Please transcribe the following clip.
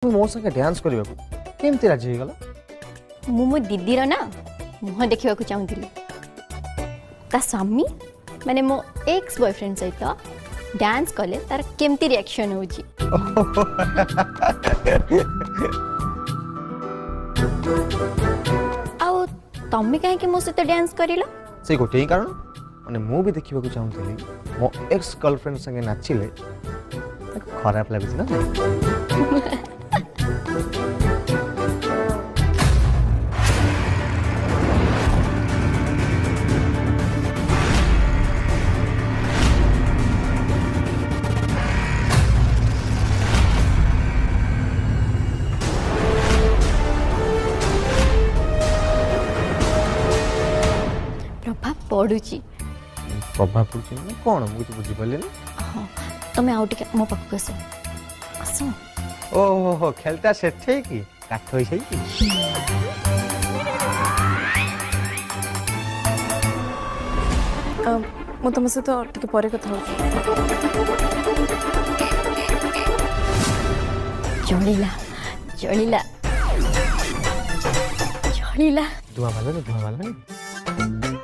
मो संगे डांस करबा केमती राजी हो गला मु मो दीदीर ना मुह देखा चाहूली ता स्वामी माने मो एक्स बॉयफ्रेंड सहित डांस कले तार केमती रिएक्शन होजी आउ तम्मी काहे कि मो सहित डांस करिला से गोटे ही कारण माने मु भी देखिबा को चाहूली मो एक्स गर्लफ्रेंड संगे नाचिले खराब लागुच ना प्रभाव पड़ुची प्रभाव पड़ुची कौन मुझे बुझी पाले ना हाँ तमें आउ टिके मो पाखु आस आस ओहो खेलता सेठे की काठ होई छै की मु तुम सहित टिके परे कथा हो चलिला चलिला चलिला धुआं वाला नहीं